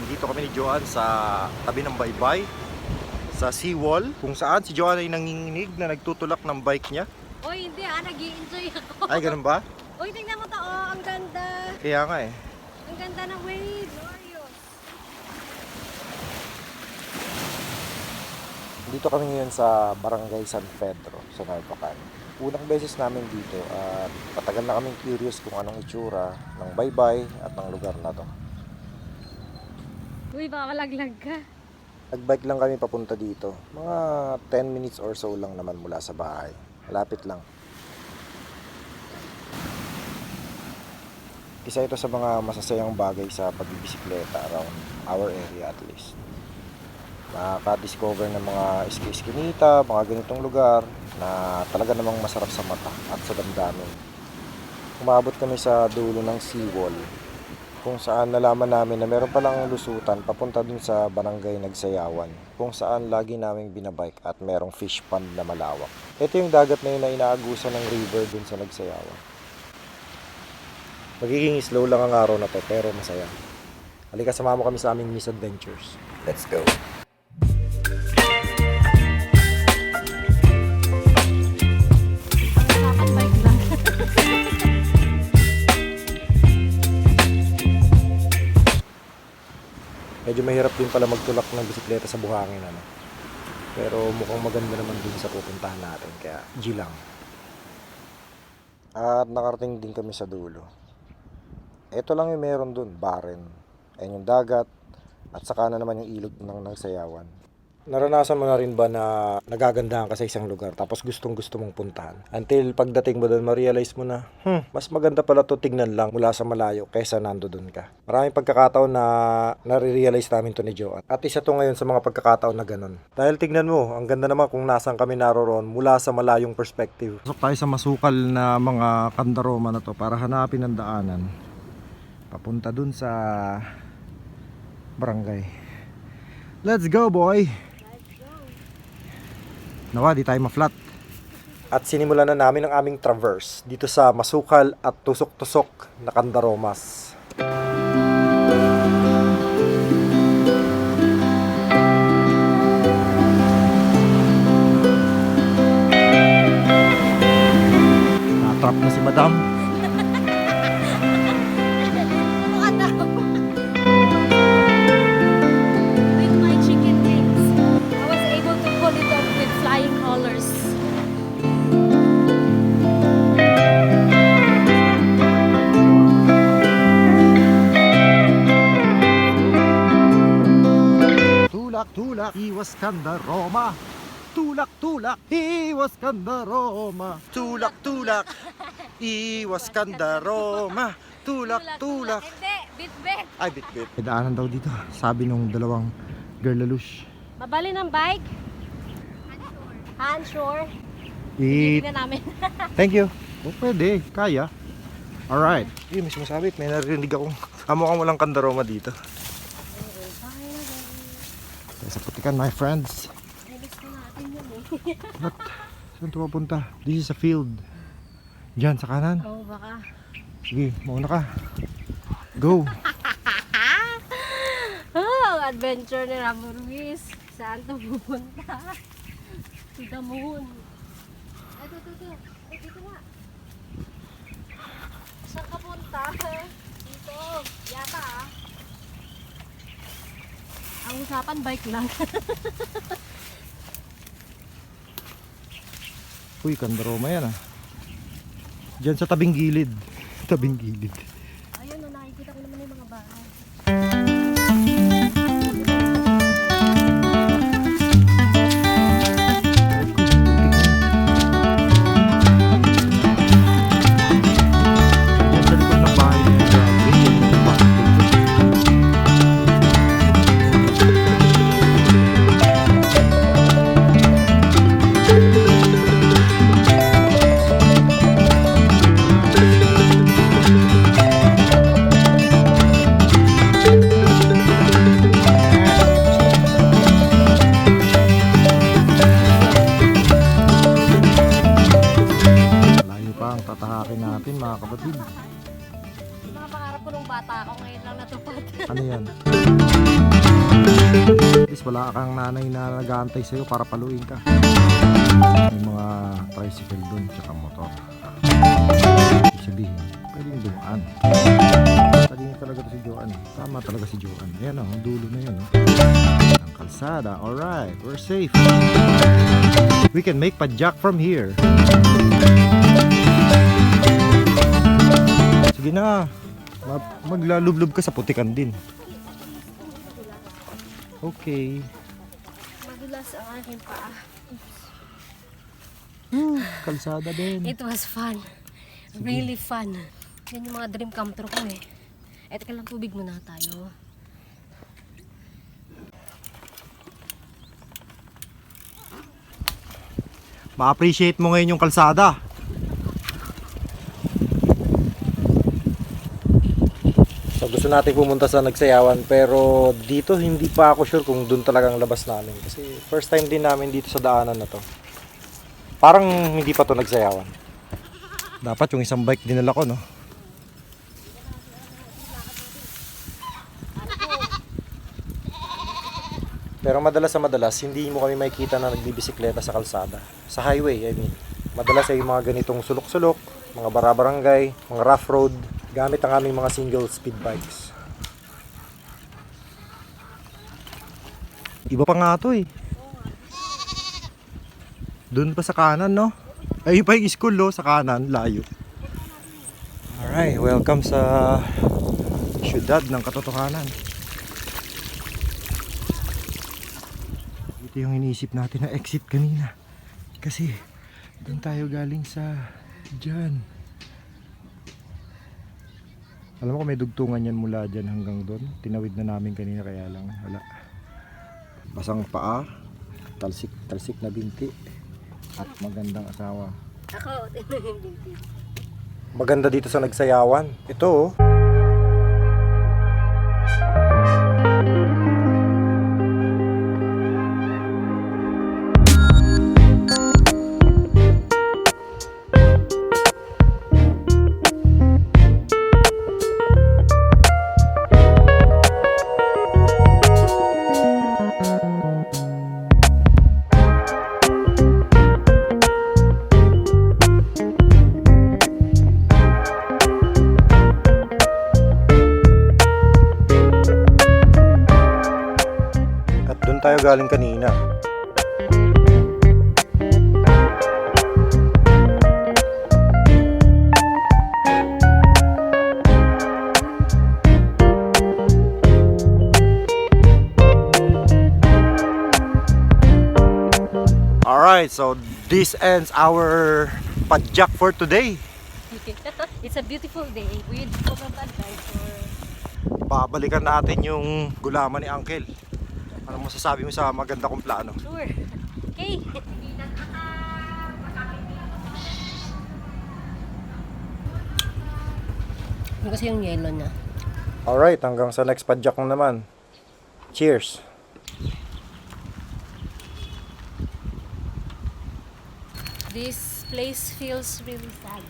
Dito kami ni Joanne sa tabi ng baybay, sa seawall, kung saan si Joanne ay nanginginig na nagtutulak ng bike niya. Oy, hindi nag-i-enjoy ako. Ay, ganun ba? Uy, tingnan mo to, ang ganda. Kaya nga eh. Ang ganda ng wave, glorious. Dito kami ngayon sa Barangay San Pedro, sa Narvacan. Unang beses namin dito at patagal na kaming curious kung anong itsura ng baybay at ng lugar na to. Uy, baka malaglag ka. Nagbike lang kami papunta dito. Mga 10 minutes or so lang naman mula sa bahay. Malapit lang. Isa ito sa mga masasayang bagay sa pagbibisikleta around our area at least. Nakaka-discover ng mga iski-iskinita, mga ganitong lugar na talaga namang masarap sa mata at sa damdamin. Umabot kami sa dulo ng seawall kung saan nalaman namin na meron palang lusutan papunta dun sa barangay Nagsayawan kung saan lagi naming binabike at merong fish pond na malawak. Ito yung dagat na yun na inaagusan ng river dun sa Nagsayawan. Magiging slow lang ang araw na to pero masaya. Halika, sumama kami sa aming misadventures. Let's go! Dapat bike lang. Medyo mahirap din pala magtulak ng bisikleta sa buhangin, ano? Pero mukhang maganda naman din sa pupuntahan natin, kaya G lang. At nakarating din kami sa dulo. Ito lang yung meron dun, Baren. Ayan yung dagat, at saka na naman yung ilog ng Nagsayawan. Naranasan mo na rin ba na nagagandahan ka sa isang lugar tapos gustong gusto mong puntahan? Until pagdating mo doon, ma-realize mo na, mas maganda pala to tignan lang mula sa malayo kaysa nando doon ka. Maraming pagkakataon na nare-realize namin to ni Joanne. At isa to ngayon sa mga pagkakataon na ganun. Dahil tignan mo, ang ganda naman kung nasan kami naroroon mula sa malayong perspective. Pasok tayo sa masukal na mga kandaroma na to para hanapin ang daanan. Papunta dun sa barangay. Let's go, boy! Nawa, di tayo ma-flat. At sinimulan na namin ang aming traverse dito sa masukal at tusok-tusok na kandaromas. Na-trap na si Madam. Mukha daw. With my chicken wings, I was able to pull it off with flying colors. Tulak, iwas kandaroma. Tulak, iwas kandaroma. Tulak, iwas kandaroma. Tulak. Hindi, bit-bit. Ay, bit. May daanan daw dito. Sabi nung dalawang girlalush. Mabali ng bike. Handshore. Eat. Tingnan namin. Thank you. Oh, pwede. Kaya. Alright. Yung mismo sabi, may narinig akong mukhang walang kandaroma dito. Sa putikan, my friends. Gusto natin yun eh. What? Saan ito papunta? This is a field. Diyan, sa kanan. Oo, baka. Sige, mauna ka. Go. Oh, adventure ni Rambo Ruiz. Saan ito pupunta? To the moon. Ay, ito. Ay, dito nga. Saan ka punta? Dito. Yata ah. Ang usapan, bike lang. Uy, kandaroma yan ah. Diyan sa tabing gilid. Tabing gilid. Ayun, nakikita ko naman yung mga bahay. Yan sa likod ng bahay niya. ngayon lang natupad. Ano yan? At least wala kang nanay na nag-aantay sa'yo para paluin ka. May mga tricycle dun, tsaka motor. Ibig sabihin, pwedeng dumaan. Talino talaga to si Joan. Tama talaga si Joan. Ayan o, ang dulo na yun. Ang kalsada. Alright, we're safe. We can make padjak from here. Sige na. Maglalublob ka sa putikan din. Okay. Madulas ang aking paa. Kalsada din. It was fun. Really fun. Yan yung mga dream come true ko eh. Teka lang, tubig muna tayo. Ma-appreciate mo ngayon yung kalsada. So gusto natin pumunta sa Nagsayawan pero dito hindi pa ako sure kung doon talagang labas namin kasi first time din namin dito sa daanan na to. Parang hindi pa to Nagsayawan. Dapat yung isang bike dinala ko, no? Pero madalas sa madalas, hindi mo kami makikita na nagbibisikleta sa kalsada. Sa highway, I mean. Madalas ay mga ganitong sulok-sulok, mga barabarangay, mga rough road, gamit ang aming mga single speed bikes. Iba pa nga to eh. Doon pa sa kanan, no? Ay, pa yung school, no? Sa kanan, layo. Alright, welcome sa syudad ng katotohanan. Ito yung iniisip natin na exit kanina. Kasi, doon tayo galing sa dyan. Alam mo kung may dugtungan yan mula dyan hanggang doon. Tinawid na namin kanina kaya lang wala. Basang paa, talsik na binti, at magandang asawa. Ako, tingnan yung binti. Maganda dito sa Nagsayawan. Ito oh. Doon tayo galing kanina. Alright, so this ends our padjak for today. It's a beautiful day with coconut for... Babalikan natin yung gulaman ni Uncle. Ano masasabi mo sa maganda kong plano? Sure. Okay. Ano kasi yung yellow na? Alright, hanggang sa next padjak mo naman. Cheers! This place feels really sad.